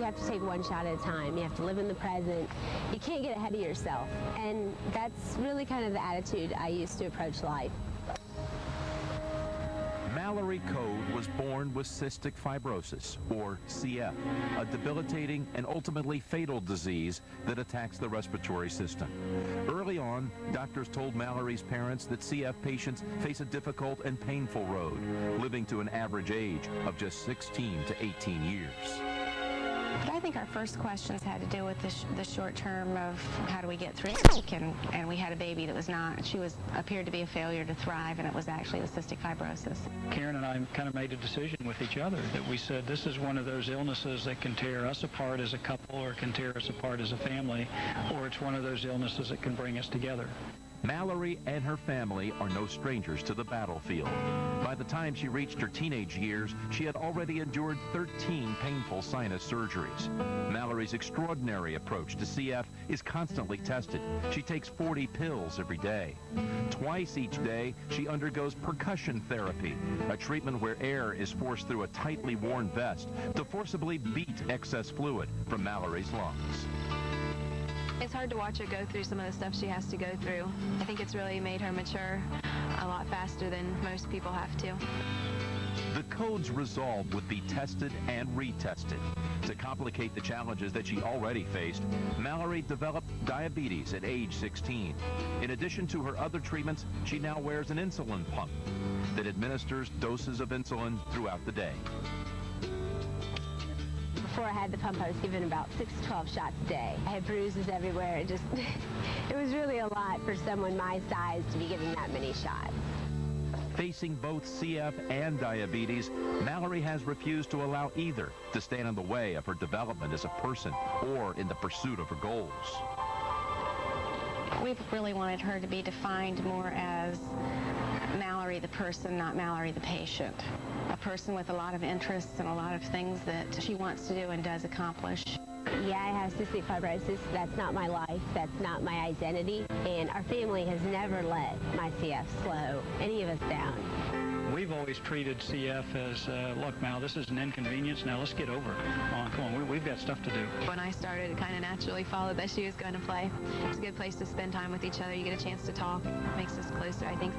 have to take one shot at a time. You have to live in the present. You can't get ahead of yourself. And that's really kind of the attitude I used to approach life. Mallory Code was born with cystic fibrosis, or CF, a debilitating and ultimately fatal disease that attacks the respiratory system. Early on, doctors told Mallory's parents that CF patients face a difficult and painful road, living to an average age of just 16 to 18 years. But I think our first questions had to do with the short term of how do we get through, and we had a baby that was not, appeared to be a failure to thrive, and it was actually the cystic fibrosis. Karen and I kind of made a decision with each other that we said this is one of those illnesses that can tear us apart as a couple or can tear us apart as a family, or it's one of those illnesses that can bring us together. Mallory and her family are no strangers to the battlefield. By the time she reached her teenage years, she had already endured 13 painful sinus surgeries. Mallory's extraordinary approach to CF is constantly tested. She takes 40 pills every day. Twice each day, she undergoes percussion therapy, a treatment where air is forced through a tightly worn vest to forcibly beat excess fluid from Mallory's lungs. It's hard to watch her go through some of the stuff she has to go through. I think it's really made her mature a lot faster than most people have to. The Code's resolve would be tested and retested. To complicate the challenges that she already faced, Mallory developed diabetes at age 16. In addition to her other treatments, she now wears an insulin pump that administers doses of insulin throughout the day. Before I had the pump, I was given about 6 to 12 shots a day. I had bruises everywhere. It was really a lot for someone my size to be given that many shots. Facing both CF and diabetes, Mallory has refused to allow either to stand in the way of her development as a person or in the pursuit of her goals. We've really wanted her to be defined more as Mallory the person, not Mallory the patient. A person with a lot of interests and a lot of things that she wants to do and does accomplish. Yeah, I have cystic fibrosis. That's not my life. That's not my identity. And our family has never let my CF slow any of us down. We've always treated CF as, look, Mal, this is an inconvenience. Now let's get over it. Come on, we've got stuff to do. When I started, it kind of naturally followed that she was going to play. It's a good place to spend time with each other. You get a chance to talk. It makes us closer, I think.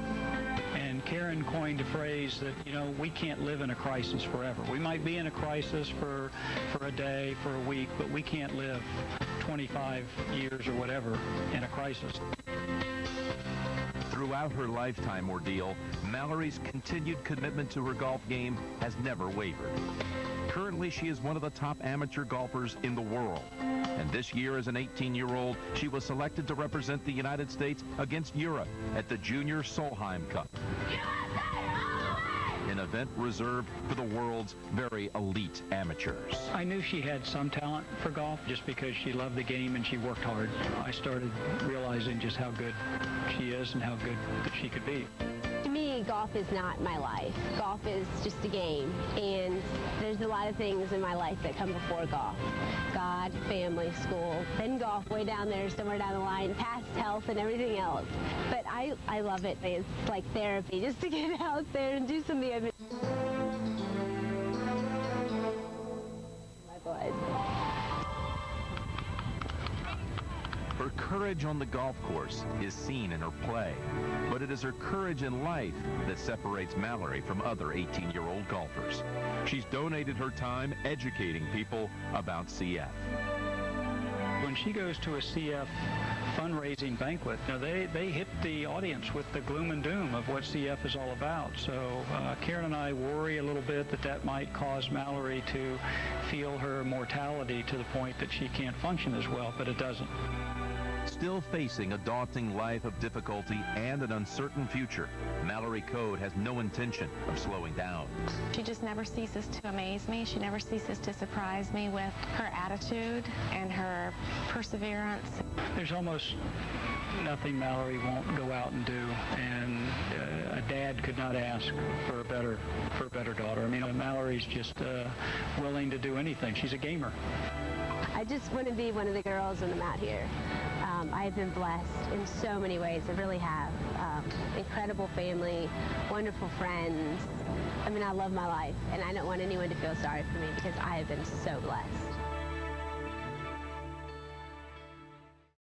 And Karen coined a phrase that, you know, we can't live in a crisis forever. We might be in a crisis for a day, for a week, but we can't live 25 years or whatever in a crisis. Throughout her lifetime ordeal, Mallory's continued commitment to her golf game has never wavered. Currently, she is one of the top amateur golfers in the world. And this year, as an 18-year-old, she was selected to represent the United States against Europe at the Junior Solheim Cup, an event reserved for the world's very elite amateurs. I knew she had some talent for golf just because she loved the game and she worked hard. I started realizing just how good she is and how good that she could be. To me, golf is not my life. Golf is just a game, and there's a lot of things in my life that come before golf. God, family, school, then golf way down there, somewhere down the line, past health and everything else. But I love it. It's like therapy, just to get out there and do something I've been... My blood. Her courage on the golf course is seen in her play, but it is her courage in life that separates Mallory from other 18-year-old golfers. She's donated her time educating people about CF. When she goes to a CF fundraising banquet, you know, they hit the audience with the gloom and doom of what CF is all about. So Karen and I worry a little bit that might cause Mallory to feel her mortality to the point that she can't function as well, but it doesn't. Still facing a daunting life of difficulty and an uncertain future, Mallory Code has no intention of slowing down. She just never ceases to amaze me. She never ceases to surprise me with her attitude and her perseverance. There's almost nothing Mallory won't go out and do, and a dad could not ask for a better daughter. I mean, Mallory's just willing to do anything. She's a gamer. I just want to be one of the girls when I'm out here. I've been blessed in so many ways. I really have. Incredible family, wonderful friends. I mean, I love my life, and I don't want anyone to feel sorry for me because I have been so blessed.